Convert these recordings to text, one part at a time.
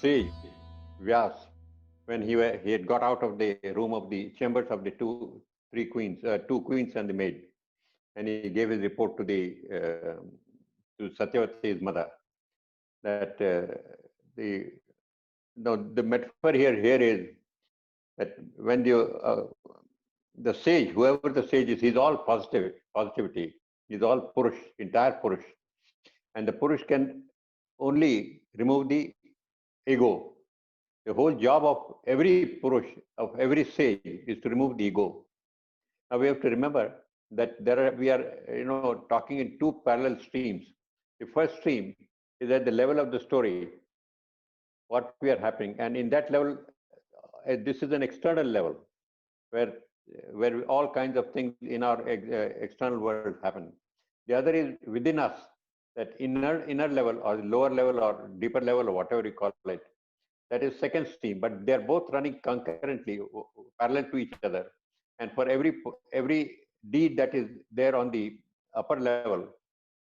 sage Vyas, when he had got out of the room of the chambers of the two queens and the maid, and he gave his report to the to Satyavati's mother that the no, the metaphor here is that when the sage, whoever the sage is, he's all positivity. He's all Purush, entire Purush. And the Purush can only remove the ego. The whole job of every Purush, of every sage, is to remove the ego. Now we have to remember that we are talking in two parallel streams. The first stream is at the level of the story, what we are happening, and in that level, this is an external level where all kinds of things in our external world happen. The other is within us, that inner level or lower level or deeper level or whatever you call it. That is second stream, but they are both running concurrently, parallel to each other. And for every deed that is there on the upper level,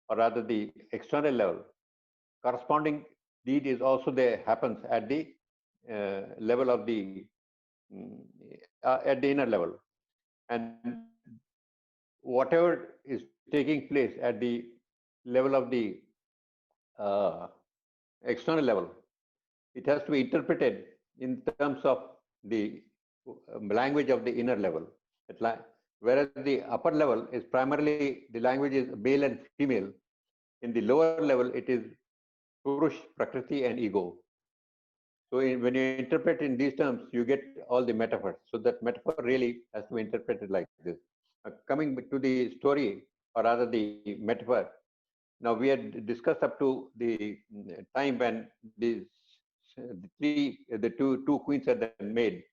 or rather the external level, corresponding deed is also there, happens at the level of the at the inner level. And whatever is taking place at the level of the uh, external level, it has to be interpreted in terms of the language of the inner level. Whereas the upper level is primarily, the language is male and female. In the lower level, it is Purush, Prakriti, and ego. So when you interpret in these terms, you get all the metaphors. So that metaphor really has to be interpreted like this. Coming to the story, or rather the metaphor, now we had discussed up to the time when the two queens had been made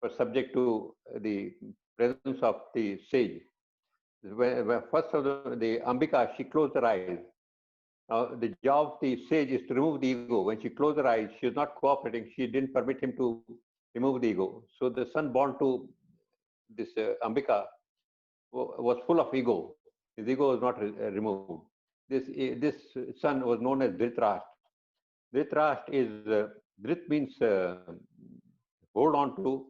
were subject to the presence of the sage. First of the Ambika, she closed her eyes. Now, the job of the sage is to remove the ego. When she closed her eyes, she is not cooperating. She didn't permit him to remove the ego. So the son born to this Ambika was full of ego. His ego was not removed. This son was known as Dhritrashtra. Dhritrashtra is Dhrit means hold on to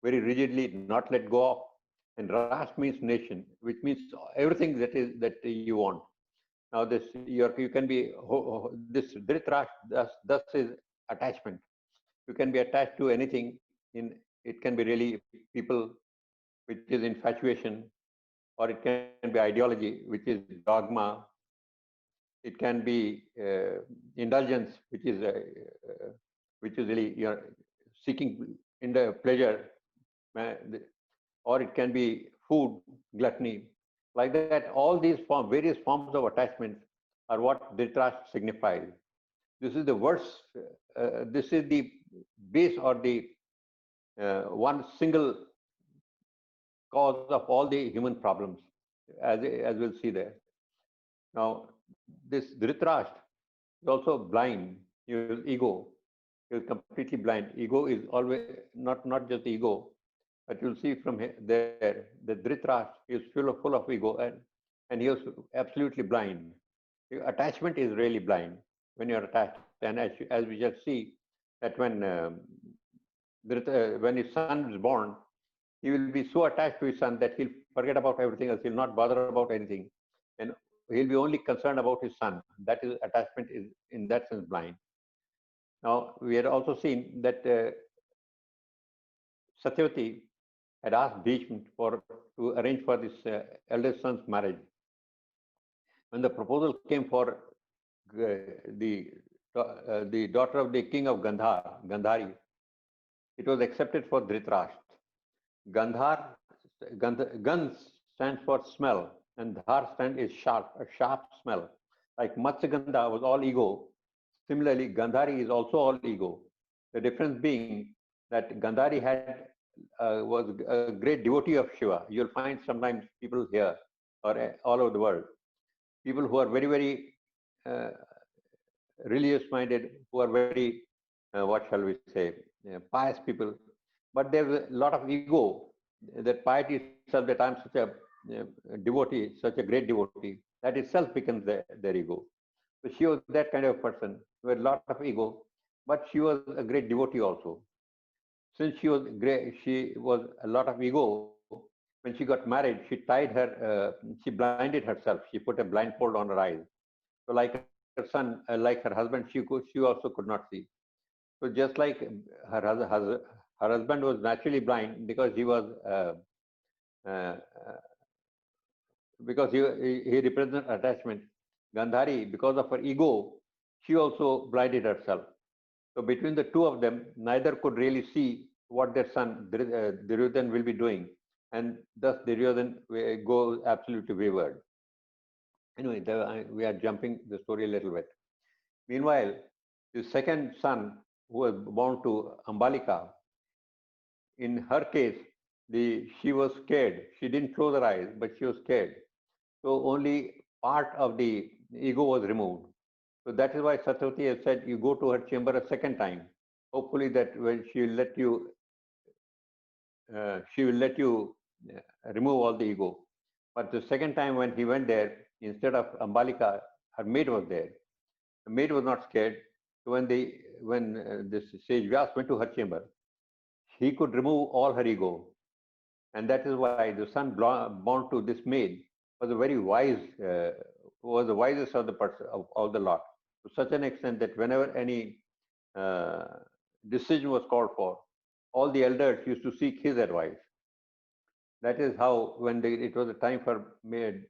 very rigidly, not let go of, and Rashtra means nation, which means everything that you want. Now you can be this Dhritrashtra thus is attachment. You can be attached to anything. It can be really people, which is infatuation, or it can be ideology, which is dogma. It can be indulgence, which is really you're seeking in the pleasure, or it can be food, gluttony. Like that, all these various forms of attachments are what Dhritarashtra signifies. This is the worst, this is the base or the one single cause of all the human problems, as we'll see there. Now, this Dhritarashtra is also blind. His ego is completely blind. Ego is always not just the ego, but you'll see from there the Dhritarashtra is full of ego, and he was absolutely blind. Attachment is really blind when you're attached. And as we just see that when his son is born, he will be so attached to his son that he'll forget about everything else. He'll not bother about anything, and he'll be only concerned about his son. That is, attachment is in that sense blind. Now we had also seen that Satyavati had asked Bhishma to arrange for this eldest son's marriage. When the proposal came for the daughter of the king of Gandhari, it was accepted for Dhritarashtra. Gandh stands for smell, and Dhar stand is a sharp smell. Like Matsyagandha was all ego, similarly Gandhari is also all ego. The difference being that Gandhari was a great devotee of Shiva. You'll find sometimes people here or all over the world, people who are very, very religious-minded, who are very, what shall we say, pious people, but there's a lot of ego. That piety itself, that I'm such a devotee, such a great devotee, that itself becomes their ego. So she was that kind of person with a lot of ego, but she was a great devotee also. Since she was great, she was a lot of ego. When she got married, she blinded herself. She put a blindfold on her eyes. So, like her son, like her husband, she also could not see. So, just like her her husband was naturally blind because uh, he represents attachment. Gandhari, because of her ego, she also blinded herself. So between the two of them, neither could really see what their son Duryodhan will be doing, and thus Duryodhan goes absolutely wayward. Anyway, we are jumping the story a little bit. Meanwhile, the second son, who was born to Ambalika, in her case, she was scared. She didn't close her eyes, but she was scared. So only part of the ego was removed. So that is why Satyavati has said you go to her chamber a second time. Hopefully that when she will let you remove all the ego. But the second time when he went there, instead of Ambalika, her maid was there. The maid was not scared. So when this sage Vyas went to her chamber, he could remove all her ego, and that is why the son born to this maid was a very wise, was the wisest of the of the lot, to such an extent that whenever any uh, decision was called for, all the elders used to seek his advice. That is how, when it was the time for maid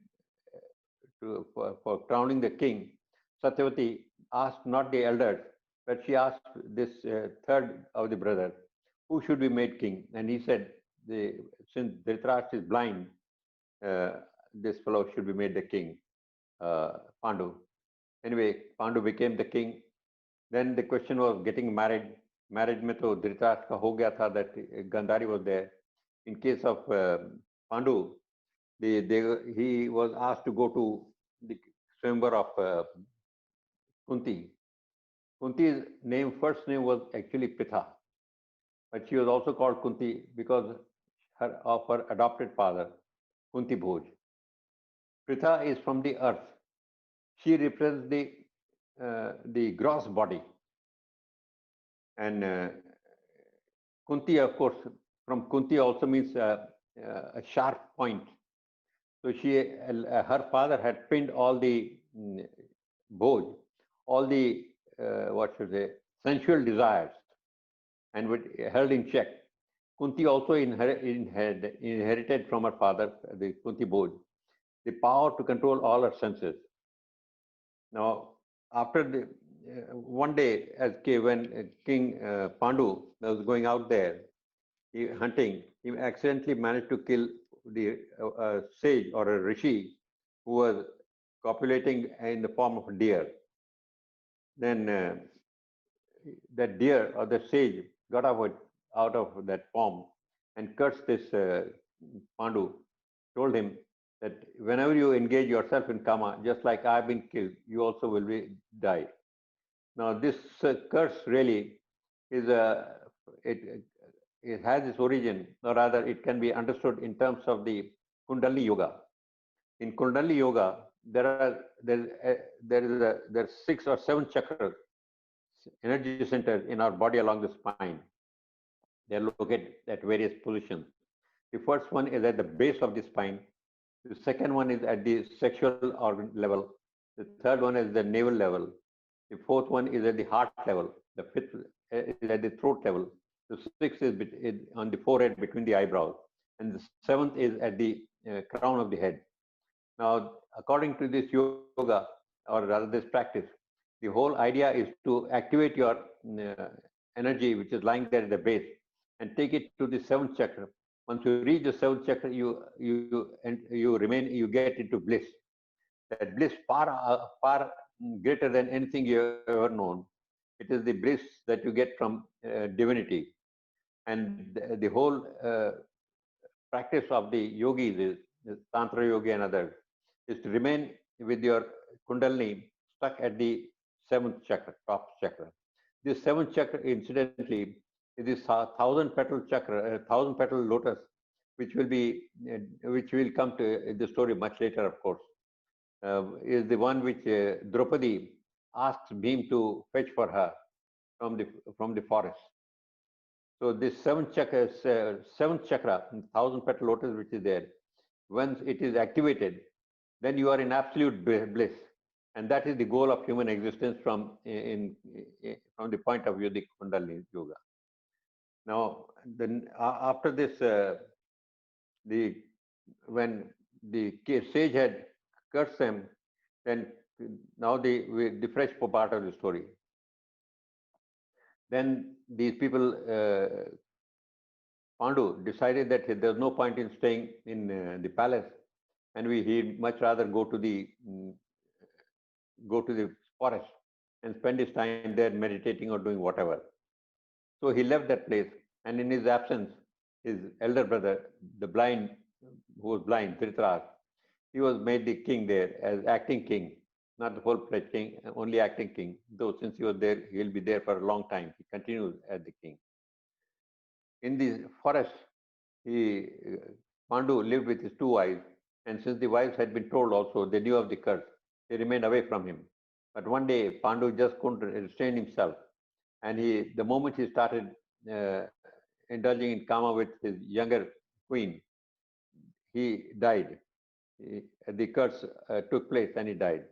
for crowning the king, Satyavati asked not the elders, but she asked this third of the brother, who should be made king? And he said, since Dhritrashtra is blind, uh, this fellow should be made the king, Pandu. Anyway, Pandu became the king. Then the question was getting married. Marriage में तो धृतराष्ट्र का हो गया था, that Gandhari was there. In case of Pandu, he was asked to go to the chamber of Kunti. Kunti's first name was actually Pritha, but she was also called Kunti because of her adopted father, Kunti Bhoj. Pritha is from the earth. She represents the gross body, and Kunti, of course, from Kunti also means a sharp point. So her father had pinned all the Bhoj, all the what should I say, sensual desires, and held in check. Kunti also inherited from her father, the Kunti Bhoj, the power to control all her senses. Now, after one day, when King Pandu was going out there hunting, he accidentally managed to kill the sage or a rishi who was copulating in the form of a deer. Then that deer or the sage got out of that form and cursed this Pandu, told him that whenever you engage yourself in karma, just like I've been killed, you also will die. Now, this curse really is it, it has its origin, or rather, it can be understood in terms of the Kundalini Yoga. In Kundalini Yoga, there's 6 or 7 chakras, energy centers in our body along the spine. They're located at various positions. The first one is at the base of the spine. The second one is at the sexual organ level. The third one is the navel level. The fourth one is at the heart level. The fifth is at the throat level. The sixth is on the forehead between the eyebrows. And the seventh is at the crown of the head. Now, according to this yoga, or rather this practice, the whole idea is to activate your energy, which is lying there at the base, and take it to the 7th chakra. Once you reach the 7th chakra, you get into bliss. That bliss far greater than anything you have ever known. It is the bliss that you get from divinity, and the whole practice of the yogis is Tantra yogi and others, is to remain with your Kundalini stuck at the 7th chakra, top chakra. This 7th chakra, incidentally, is this 1,000 petal chakra, 1,000 petal lotus, which which will come to the story much later, of course, is the one which Draupadi asks Bhim to fetch for her. from the forest. So this seventh chakra, thousand petal lotus, which is there, once it is activated, then you are in absolute bliss, and that is the goal of human existence from the point of view of the Kundalini Yoga. Now, then after this, the when the sage had cursed them, then now the fresh part of the story. Then these people, Pandu decided that there's no point in staying in the palace, and he'd much rather go to the forest and spend his time there meditating or doing whatever. So he left that place, and in his absence, his elder brother, who was blind, Dhritrashtra, he was made the king there as acting king, not the full-fledged king, only acting king. Though since he was there, he'll be there for a long time. He continues as the king. In the forest, Pandu lived with his two wives, and since the wives had been told also, they knew of the curse. They remained away from him. But one day, Pandu just couldn't restrain himself, and the moment he started indulging in kama with his younger queen, he died. The curse took place, and he died.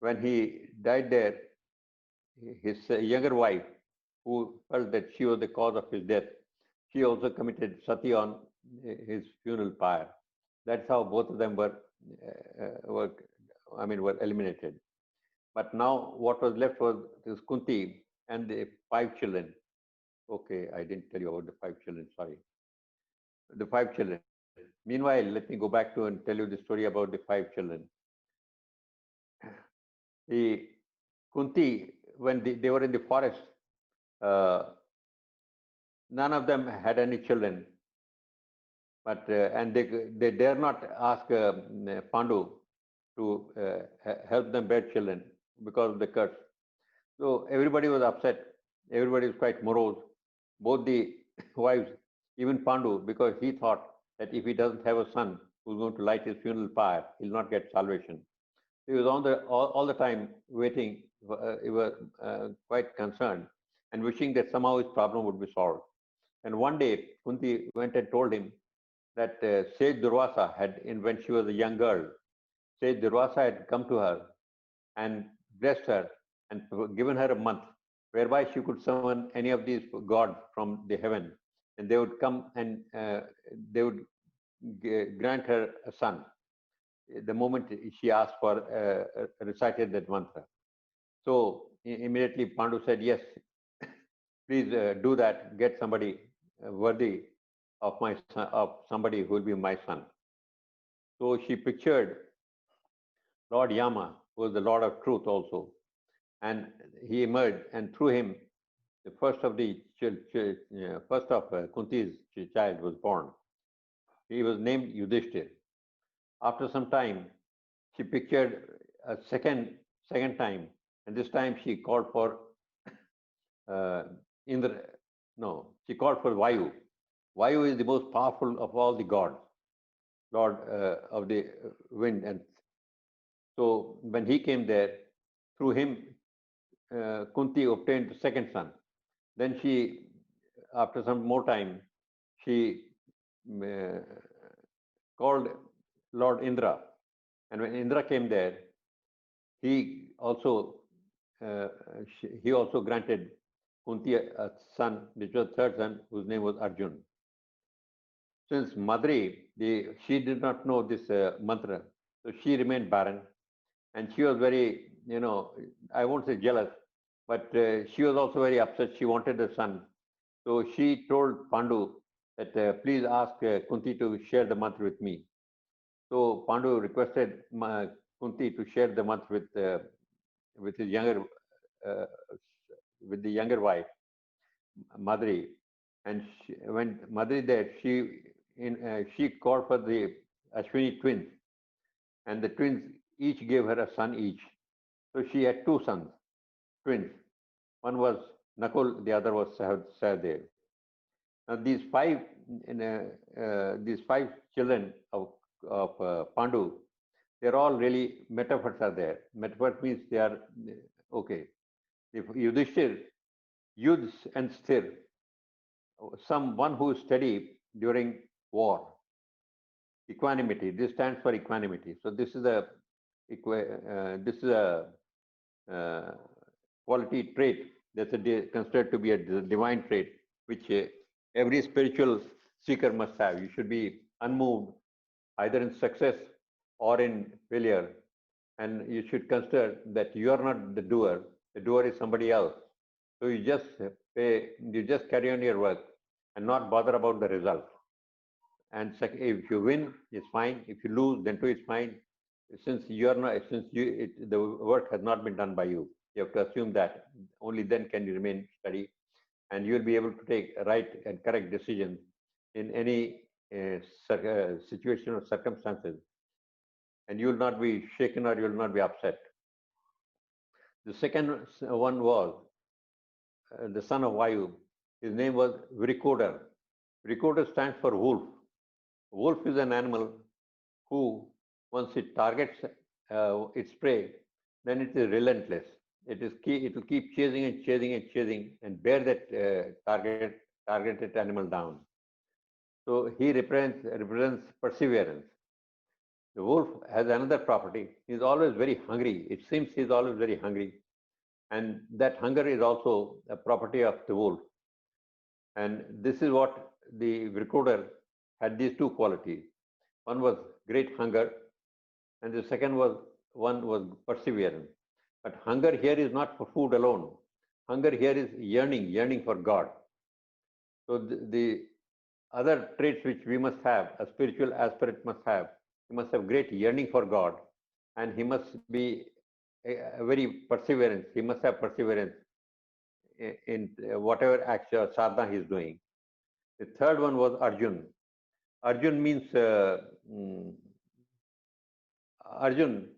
When he died there, his younger wife, who felt that she was the cause of his death, she also committed sati on his funeral pyre. That's how both of them were eliminated. But now what was left was this Kunti and the 5 children. Okay, I didn't tell you about the 5 children, sorry. The 5 children. Meanwhile, let me go back to and tell you the story about the 5 children. The Kunti, when they were in the forest, none of them had any children, but and they dare not ask Pandu to help them bear children because of the curse. So everybody was upset. Everybody was quite morose. Both the wives, even Pandu, because he thought that if he doesn't have a son who's going to light his funeral pyre, he'll not get salvation. He was all the time waiting. He was quite concerned and wishing that somehow his problem would be solved. And one day, Kunti went and told him that Sage Durvasa when she was a young girl, Sage Durvasa had come to her and blessed her and given her a month whereby she could summon any of these gods from the heaven, and they would come and they would grant her a son the moment she asked for recited that mantra. So immediately Pandu said, yes, please do that, get somebody worthy of somebody who will be my son. So she pictured Lord Yama, who was the Lord of Truth also, and he emerged, and through him, the first of Kunti's child was born. He was named Yudhishthir. After some time, she pictured a second time, and this time she called for Indra. No, she called for Vayu. Vayu is the most powerful of all the gods, Lord of the wind. And so when he came there, through him, Kunti obtained the second son. Then she, after some more time, she called Lord Indra. And when Indra came there, he also granted Kunti a son, which was third son, whose name was Arjun. Since Madri, she did not know this mantra, so she remained barren, and she was very, I won't say jealous, but she was also very upset. She wanted a son, so she told Pandu that please ask Kunti to share the mantra with me. So Pandu requested Kunti to share the mantra with his younger with the younger wife, Madri, and when Madri died, she called for the Ashwini twins, and the twins each gave her a son each. So she had 2 sons, twins. One was Nakul, the other was Sahadev. Now these 5 children of Pandu, they're all really metaphors are there. Metaphor means they are okay. If Yudhishthir Yudh and Sthir, someone who is steady during war. Equanimity. This stands for equanimity. So this is a uh, quality trait that's considered to be a divine trait, which every spiritual seeker must have. You should be unmoved either in success or in failure, and you should consider that you are not the doer. The doer is somebody else. So you just carry on your work and not bother about the result. And if you win, it's fine. If you lose, then too it's fine. Since you are not, since the work has not been done by you, you have to assume that. Only then can you remain steady, and you will be able to take right and correct decisions in any situation or circumstances, and you will not be shaken or you will not be upset. The second one was the son of Vayu. His name was Vrikoder. Vrikoder stands for wolf. Wolf is an animal who, once it targets its prey, then it is relentless. It will keep chasing and chasing and chasing and bear that targeted animal down. So he represents perseverance. The wolf has another property. He's always very hungry. It seems he's always very hungry. And that hunger is also a property of the wolf. And this is what the recruiter had, these two qualities. One was great hunger, and the second one was perseverance. But hunger here is not for food alone. Hunger here is yearning for God. So the other traits which we must have, a spiritual aspirant must have, he must have great yearning for God, and he must be a very perseverance. He must have perseverance in whatever action or sadhana he is doing. The third one was Arjun. Arjun means Arjun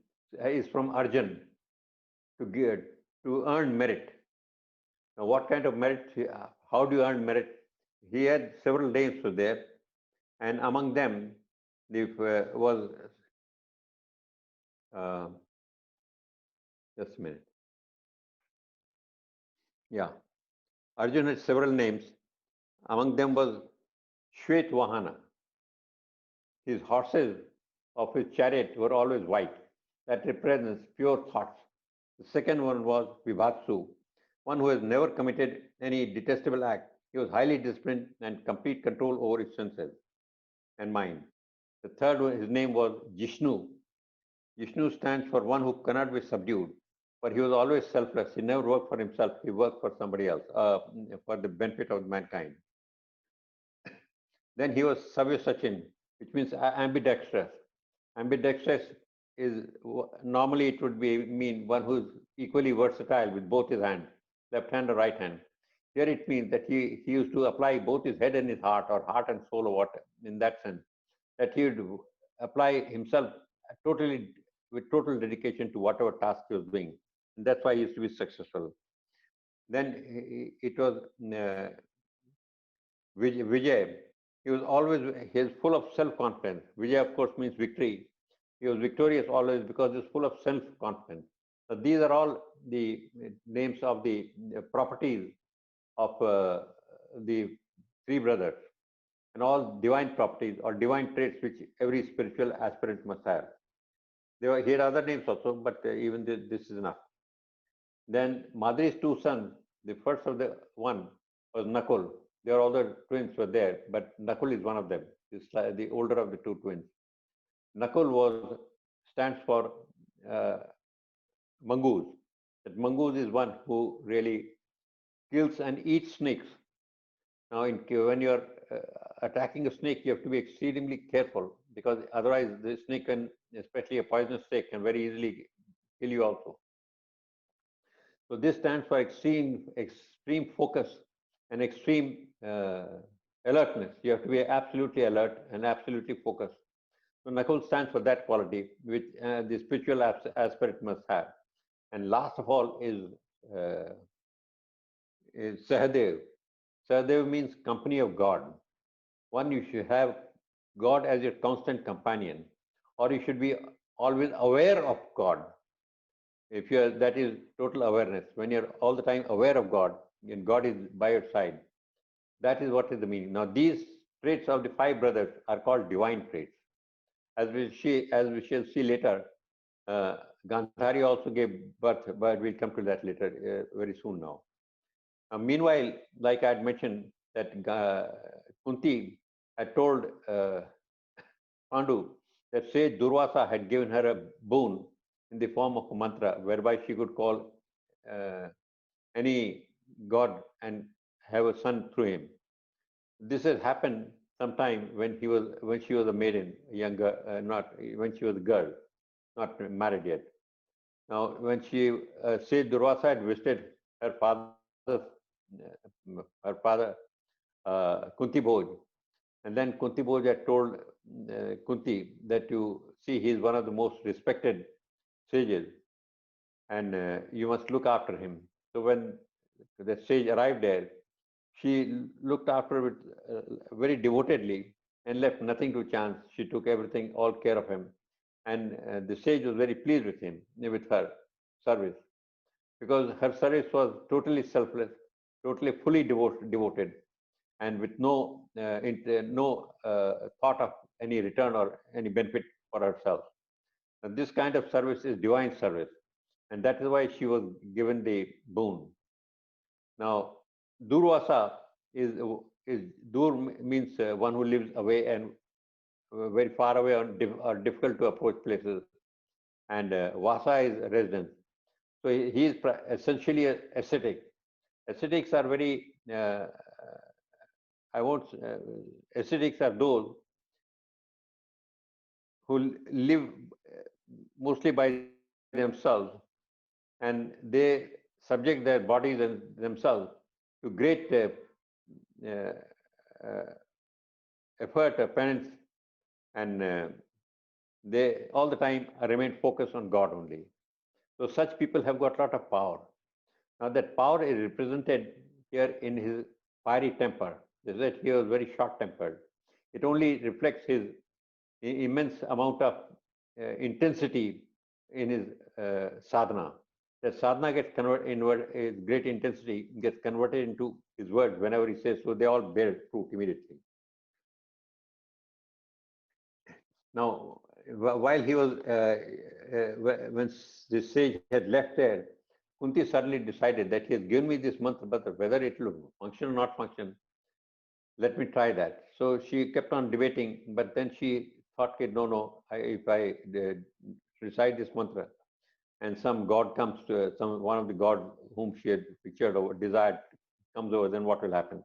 is from Arjun, to get to earn merit. Now, what kind of merit? How do you earn merit? He had several names for there, and among them, was uh, just a minute. Yeah, Arjun had several names. Among them was Shwet Vahana. His horses of his chariot were always white. That represents pure thoughts. The second one was Vibhatsu, one who has never committed any detestable act. He was highly disciplined and complete control over his senses and mind. The third one, his name was Jishnu. Jishnu stands for one who cannot be subdued, but he was always selfless. He never worked for himself, he worked for somebody else, for the benefit of mankind. Then he was Savya Sachin, which means ambidextrous. Ambidextrous is normally it would be mean one who is equally versatile with both his hands, left hand or right hand. Here it means that he used to apply both his head and his heart, or heart and soul, or what, in that sense, that he would apply himself totally with total dedication to whatever task he was doing. And that's why he used to be successful. Then it was Vijay. He was always he is full of self-confidence. Vijay, of course, means victory. He was victorious always because he was full of self-confidence. So these are all the names of the properties of the three brothers, and all divine properties or divine traits which every spiritual aspirant must have. There were here other names also, but even this is enough. Then Madri's two sons, the first of the one was Nakul. Their other twins were there, but Nakul is one of them. He's the older of the two twins. Nakul stands for uh, mongoose. That mongoose is one who really kills and eats snakes. Now, when you're attacking a snake, you have to be exceedingly careful, because otherwise the snake can, especially a poisonous snake, can very easily kill you also. So this stands for extreme focus and extreme alertness. You have to be absolutely alert and absolutely focused. So Nakul stands for that quality which the spiritual aspirant must have. And last of all is Sahadev. Sahadev means company of God. One, you should have God as your constant companion, or you should be always aware of God. If you are, that is total awareness. When you're all the time aware of God, and God is by your side, that is what is the meaning. Now, these traits of the five brothers are called divine traits. As we shall see later, uh, Gandhari also gave birth, but we'll come to that later, very soon now. Meanwhile, like I had mentioned, that Kunti had told Pandu that sage Durvasa had given her a boon in the form of a mantra whereby she could call uh, any god and have a son through him. This has happened sometime when she was a maiden, younger, not when she was a girl, not married yet. Now, when she said Durvasa had visited her father Kunti Bhoj, and then Kunti Bhoj had told Kunti that you see he is one of the most respected sages, and you must look after him. So when the sage arrived there, she looked after it very devotedly and left nothing to chance. She took everything, all care of him. And the sage was very pleased with him, with her service, because her service was totally selfless, totally fully devoted, and with no thought of any return or any benefit for herself. And this kind of service is divine service, and that is why she was given the boon. Now, Durvasa is is Dur means one who lives away and very far away or difficult to approach places, and Vasa is residence. So he is essentially ascetic. Ascetics are very I won't. Ascetics are those who live mostly by themselves, and they subject their bodies and themselves to great uh, uh, effort, penance, and they all the time remain focused on God only. So such people have got a lot of power. Now that power is represented here in his fiery temper. They said he was very short-tempered. It only reflects his immense amount of intensity in his sadhana. That sadhana gets converted inward, his great intensity gets converted into his words whenever he says so. They all bear fruit immediately. Now, while he was, when the sage had left there, Kunti suddenly decided that he has given me this mantra, but whether it will function or not function, let me try that. So she kept on debating, but then she thought, okay, no, if I recite this mantra and some god comes to one of the god whom she had pictured or desired comes over, then what will happen?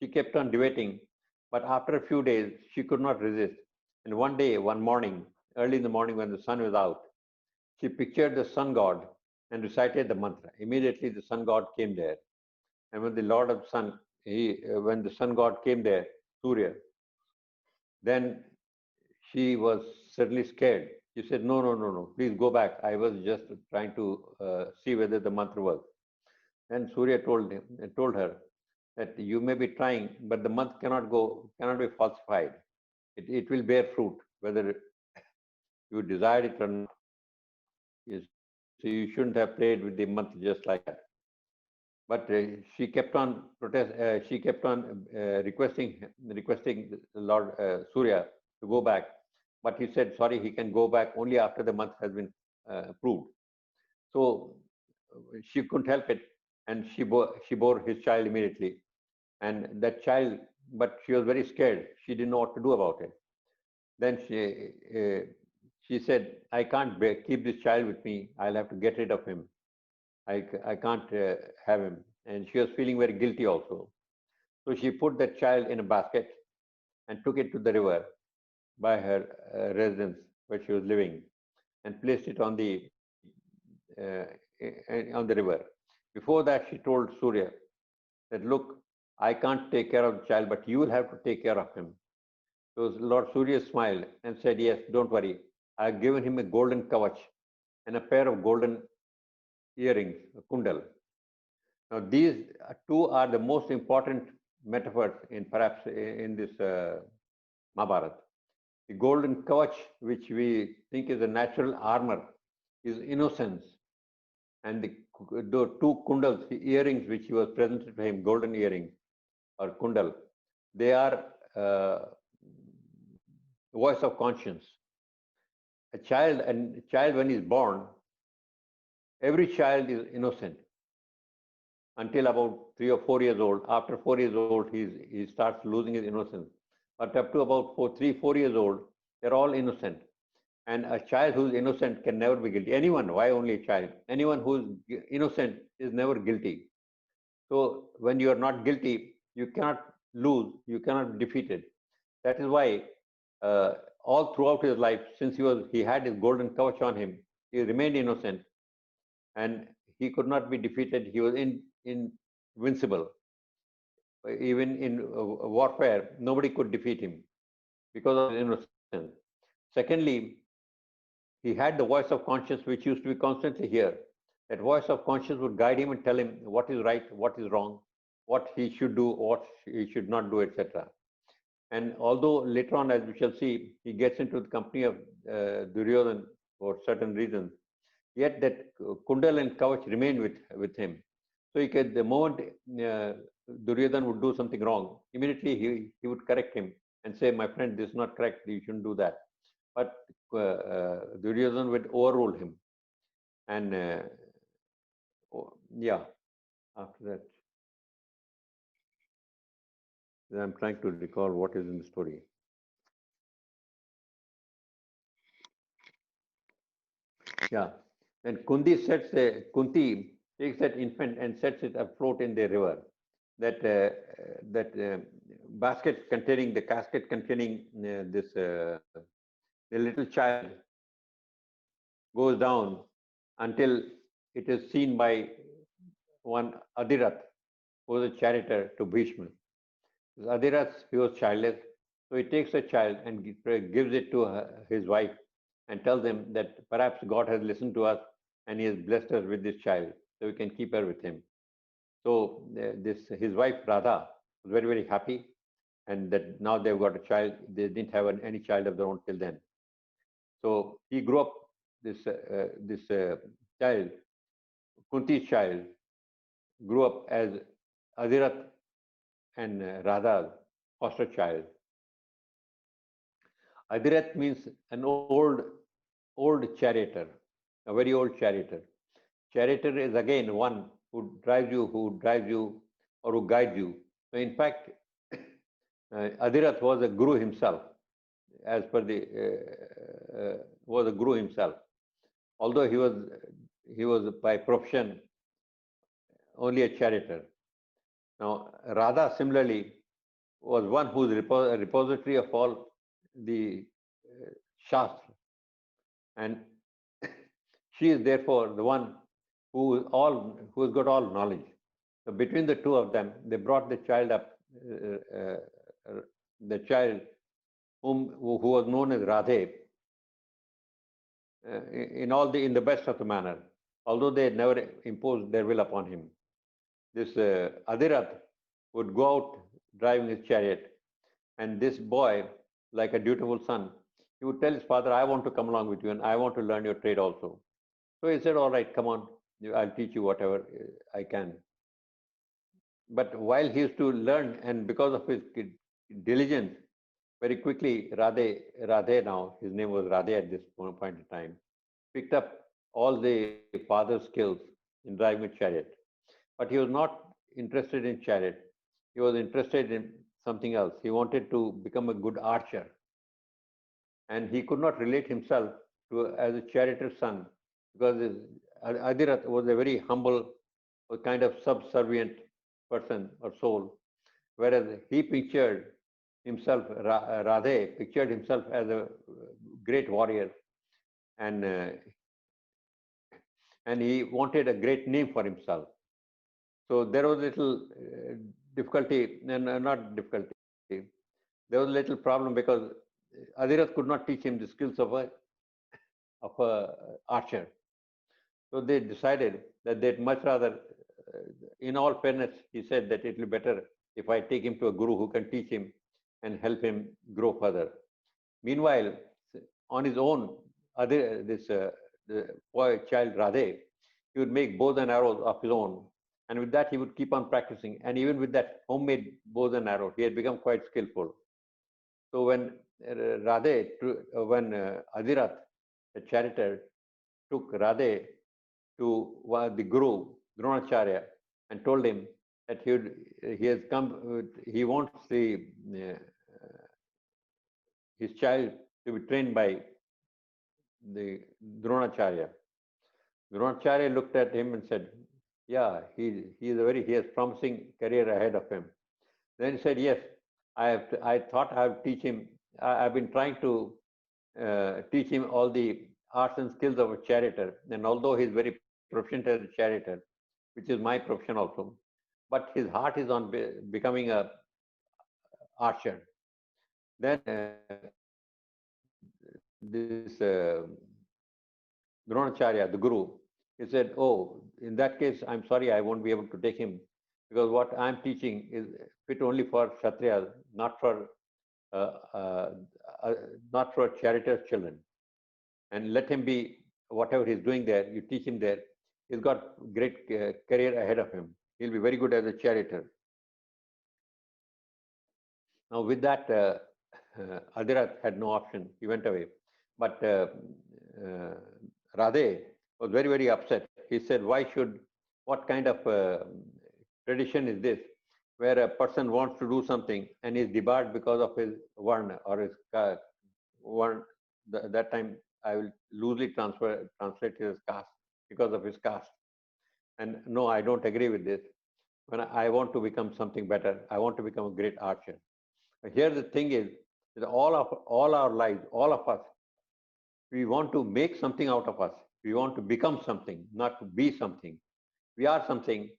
She kept on debating, but after a few days, she could not resist. And one day, one morning, early in the morning when the sun was out, she pictured the sun god and recited the mantra. Immediately, the sun god came there. And when the Lord of Sun, when the sun god came there, Surya, then she was certainly scared. She said, no, please go back. I was just trying to see whether the mantra works. Then Surya told her that you may be trying, but the mantra cannot be falsified. It will bear fruit, whether you desire it or not. So you shouldn't have played with the mantra just like that. But she kept on she kept on requesting Lord Surya to go back. But he said, sorry, he can go back only after the month has been approved. So she couldn't help it, and she bore his child immediately. And that child, but she was very scared. She didn't know what to do about it. Then she said, I can't keep this child with me. I'll have to get rid of him. I can't have him. And she was feeling very guilty also. So she put that child in a basket and took it to the river by her residence where she was living and placed it uh, on the river. Before that, she told Surya that, look, I can't take care of the child, but you will have to take care of him. So Lord Surya smiled and said, yes, don't worry. I've given him a golden kavach and a pair of golden earrings, a kundal. Now, these two are the most important metaphors in perhaps in this Mahabharata. The golden kavach, which we think is a natural armor, is innocence. and the two kundals, earrings which he was presented to him, golden earrings or kundal, they are voice of conscience. A child when he's born, every child is innocent until about 3 or 4 years old. After 4 years old, he starts losing his innocence. But up to about 3, 4 years old, they're all innocent. And a child who's innocent can never be guilty. Anyone, why only a child? Anyone who's innocent is never guilty. So when you are not guilty, you cannot lose, you cannot be defeated. That is why all throughout his life, since he had his golden kavach on him, he remained innocent, and he could not be defeated. He was invincible. Even in warfare, nobody could defeat him because of his innocence. Secondly, he had the voice of conscience, which used to be constantly here. That voice of conscience would guide him and tell him what is right, what is wrong, what he should do, what he should not do, etc. And although later on, as we shall see, he gets into the company of Duryodhan for certain reasons, yet that kundal and kavach remained with him. So the moment Duryodhan would do something wrong, immediately he would correct him and say, my friend, this is not correct, you shouldn't do that. But Duryodhan would overrule him. And yeah, after that, I'm trying to recall what is in the story. Yeah, and Kunti takes that infant and sets it afloat in the river. That basket containing the casket containing the little child goes down until it is seen by one Adirath, who was a charioteer to Bhishma. Adirath, he was childless, so he takes the child and gives it to his wife and tells him that perhaps God has listened to us and he has blessed us with this child, so we can keep her with him. So his wife Radha was very, very happy, and that now they've got a child. They didn't have any child of their own till then. So he grew up, this child, Kunti's child, grew up as Adirath and Radha's foster child. Adirath means an old charioteer, a very old charioteer. Charioteer is again one who drives you, or who guides you. So in fact, Adirath was a guru himself, as per was a guru himself. Although he was by profession only a charioteer. Now Radha similarly was one who's a repository of all the Shastra, and she is therefore the one who's got all knowledge. So between the two of them, they brought the child up, the child who was known as Radhe, in the best of the manner, although they had never imposed their will upon him. This Adirath would go out driving his chariot, and this boy, like a dutiful son, he would tell his father, I want to come along with you and I want to learn your trade also. So he said, all right, come on, I'll teach you whatever I can. But while he used to learn, and because of his diligence, very quickly, Radhe now, his name was Radhe at this point in time, picked up all the father's skills in driving a chariot. But he was not interested in chariot. He was interested in something else. He wanted to become a good archer. And he could not relate himself as a charioteer's son, because Adirath was a very humble, a kind of subservient person or soul, whereas he pictured himself, Radhe pictured himself as a great warrior, and he wanted a great name for himself. So there was a little difficulty, not difficulty. There was a little problem because Adirath could not teach him the skills of a archer. So they decided that they'd much rather, in all fairness, he said that it will be better if I take him to a guru who can teach him and help him grow further. Meanwhile, on his own, the boy child Radhe, he would make bows and arrows of his own. And with that, he would keep on practicing. And even with that homemade bows and arrows, he had become quite skillful. So when Adirath, the charioteer, took Radhe to the Guru, Dronacharya, and told him that he has come, he wants his child to be trained by the Dronacharya. Dronacharya looked at him and said, "Yeah, he has promising career ahead of him." Then he said, "Yes, I thought I would teach him. I've been trying to teach him all the arts and skills of a charioteer. And although he's very proficient as a charioteer, which is my profession also, but his heart is on becoming a archer." Then this Dronacharya, the Guru, he said, "Oh, in that case, I'm sorry, I won't be able to take him because what I'm teaching is fit only for Kshatriyas, not for uh, uh, not for charioteers' children. And let him be whatever he's doing there. You teach him there. He's got great career ahead of him. He'll be very good as a charioteer." Now, with that, Adirath had no option. He went away. But Radhe was very, very upset. He said, what kind of tradition is this, where a person wants to do something and is debarred because of his varna or his varna? That time I will loosely translate his caste, because of his caste. And no, I don't agree with this. When I want to become something better, I want to become a great archer. Here the thing is that all our lives, all of us, we want to make something out of us. We want to become something, not to be something. We are something.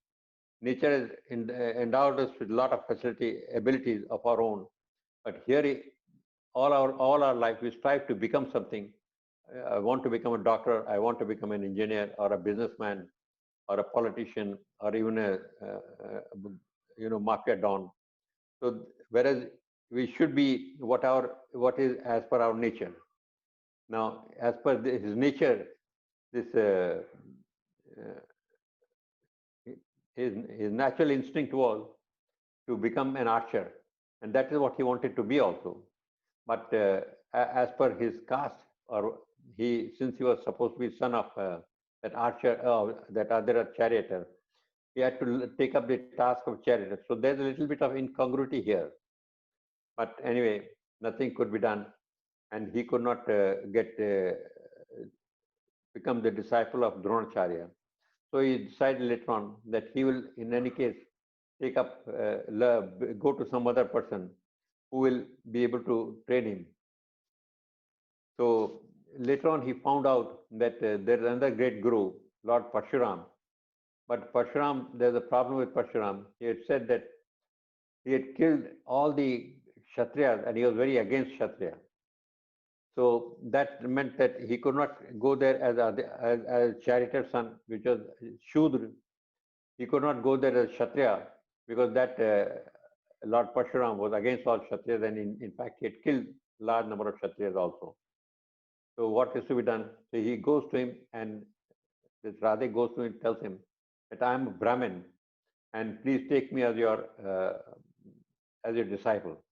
Nature has endowed us with a lot of abilities of our own. But here, all our life, we strive to become something. I want to become a doctor. I want to become an engineer or a businessman or a politician or even a mafia don. So whereas we should be what is as per our nature. Now, as per his nature, this his natural instinct was to become an archer, and that is what he wanted to be also. But as per his caste, or since he was supposed to be son of that archer, that other charioteer, he had to take up the task of charioteer. So there's a little bit of incongruity here. But anyway, nothing could be done, and he could not become the disciple of Dronacharya. So he decided later on that he will, in any case, take up, go to some other person who will be able to train him. So later on, he found out that there is another great guru, Lord Parshuram. But Parshuram, there's a problem with Parshuram. He had said that he had killed all the Kshatriyas and he was very against Kshatriya. So that meant that he could not go there as a charioteer son, which was Shudra. He could not go there as Kshatriya because that Lord Parshuram was against all Kshatriyas, and in fact he had killed a large number of Kshatriyas also. So what is to be done? So he goes to him, and this Radhe goes to him and tells him that I am a Brahmin and please take me as your disciple.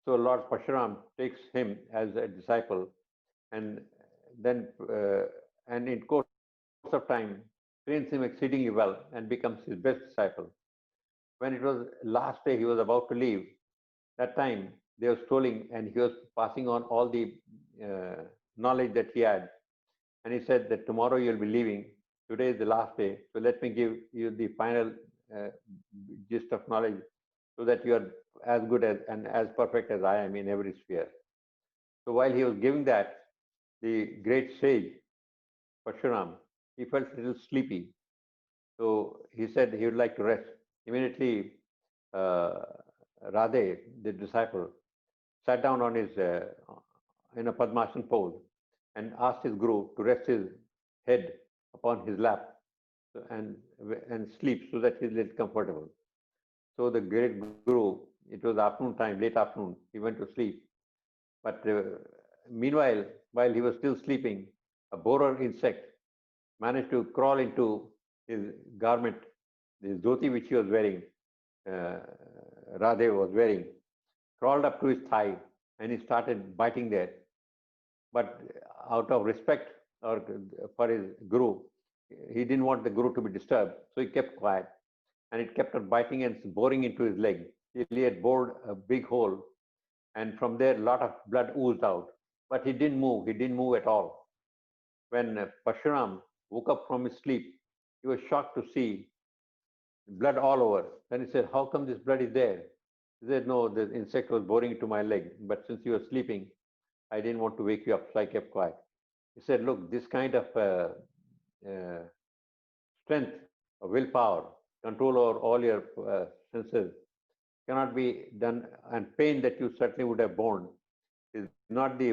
So Lord Parshuram takes him as a disciple, and then and in course of time trains him exceedingly well and becomes his best disciple. When it was last day, he was about to leave. That time they were strolling, and he was passing on all the knowledge that he had. And he said that tomorrow you'll be leaving. Today is the last day, so let me give you the final gist of knowledge, so that you are as good as and as perfect as I am in every sphere. So while he was giving that, the great sage Parshuram, he felt a little sleepy. So he said he would like to rest. Immediately, Radhe, the disciple, sat down on his in a Padmasana pose and asked his guru to rest his head upon his lap and sleep so that he's a little comfortable. So the great guru, it was afternoon time, late afternoon, he went to sleep. But meanwhile, while he was still sleeping, a borer insect managed to crawl into his garment, this dhoti which he was wearing, uh, Radhe was wearing, crawled up to his thigh and he started biting there. But out of respect or for his guru, he didn't want the guru to be disturbed, so he kept quiet. And it kept on biting and boring into his leg till he had bored a big hole, and from there a lot of blood oozed out. But he didn't move. He didn't move at all. When Pashuram woke up from his sleep, he was shocked to see blood all over. Then he said, "How come this blood is there?" He said, "No, the insect was boring into my leg, but since you were sleeping, I didn't want to wake you up, so I kept quiet." He said, "Look, this kind of uh, strength, willpower, control over all your senses cannot be done, and pain that you certainly would have borne is not the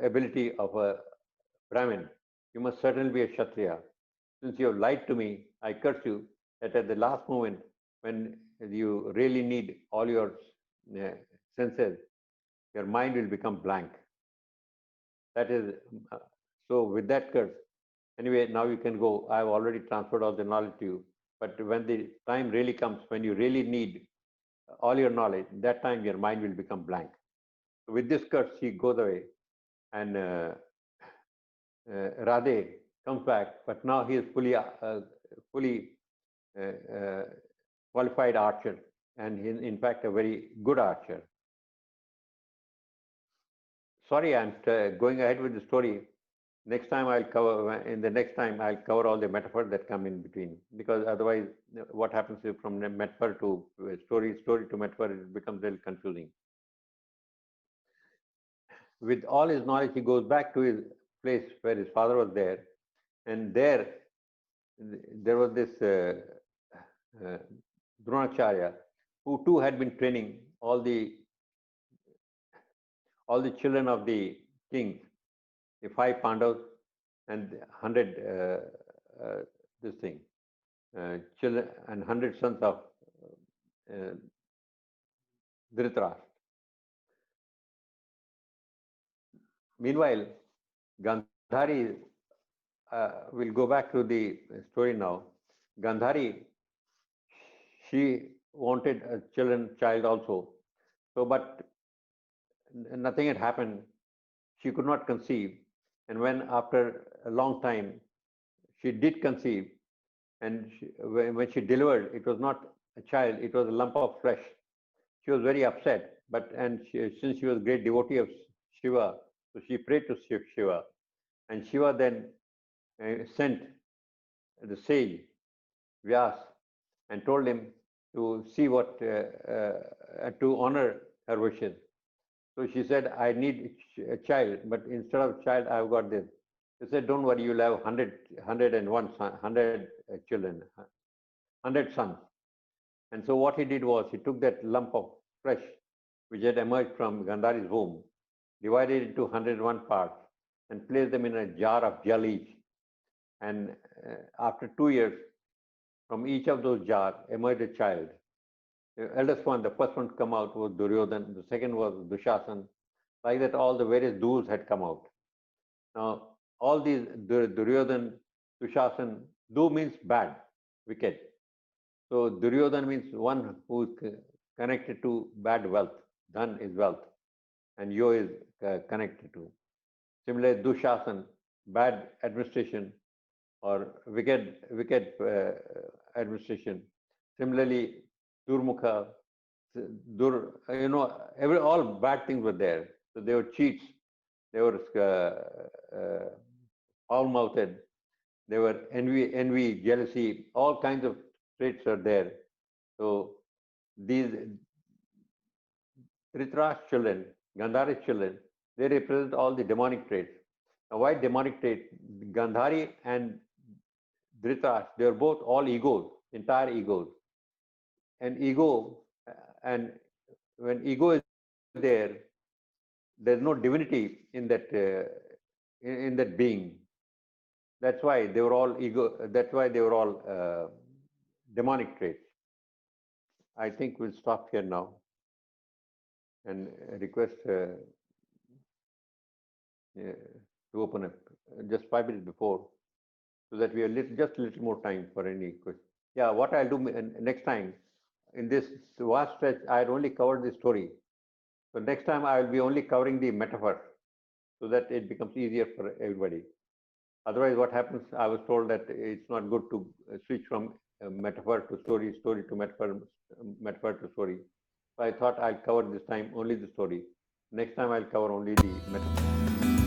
ability of a Brahmin. You must certainly be a Kshatriya. Since you have lied to me, I curse you that at the last moment, when you really need all your uh, senses, your mind will become blank." That is, uh, so with that curse, anyway, now you can go. I've already transferred all the knowledge to you. But when the time really comes, when you really need all your knowledge, that time your mind will become blank. With this curse, he goes away, and Radhe comes back, but now he is fully uh, qualified archer, and he, in fact, a very good archer. Sorry, I'm going ahead with the story. Next time I'll cover, in the next time I'll cover all the metaphors that come in between, because otherwise what happens is from metaphor to story to metaphor, it becomes very confusing. With all his knowledge, he goes back to his place where his father was there, and there was this uh, Dronacharya, who too had been training all the children of the kings, the five Pandavas and 100 this thing, children and 100 sons of uh, Dhritrashtra. Meanwhile, Gandhari, we'll go back to the story now. Gandhari, she wanted a child also. So, but nothing had happened. She could not conceive. And when after a long time she did conceive, and when she delivered, it was not a child, it was a lump of flesh. She was very upset, but since she was a great devotee of Shiva, so she prayed to Shiva, and Shiva then sent the sage Vyas and told him to see what to honor her wishes. So she said, "I need a child, but instead of child, I've got this." He said, "Don't worry, you'll have 100 children, 100 sons." And so what he did was he took that lump of flesh which had emerged from Gandhari's womb, divided it into 101 parts, and placed them in a jar of jal each. And after 2 years, from each of those jars emerged a child. The eldest one, the first one to come out was Duryodhan, the second was Dushasan. Like that, all the various Dus had come out. Now, all these Duryodhan, Dushasan, Du means bad, wicked. So Duryodhan means one who is connected to bad wealth. Dhan is wealth, and Yo is connected to. Similarly, Dushasan, bad administration or wicked administration. Similarly, Durmukha, all bad things were there. So they were cheats, they were foul-mouthed, they were envy, jealousy, all kinds of traits are there. So these Dhritrashtra's children, Gandhari's children, they represent all the demonic traits. Now, why demonic trait? Gandhari and Dhritarashtra, they are both all egos, entire egos. And and when ego is there, there's no divinity in that being. That's why they were all ego. That's why they were all demonic traits. I think we'll stop here now and request to open up just 5 minutes before. so that we have just a little more time for any question. Yeah, what I'll do next time, in this vast stretch, I had only covered the story. So next time I will be only covering the metaphor so that it becomes easier for everybody. Otherwise, what happens, I was told that it's not good to switch from metaphor to story, story to metaphor, metaphor to story. So I thought I'll cover this time only the story. Next time I'll cover only the metaphor.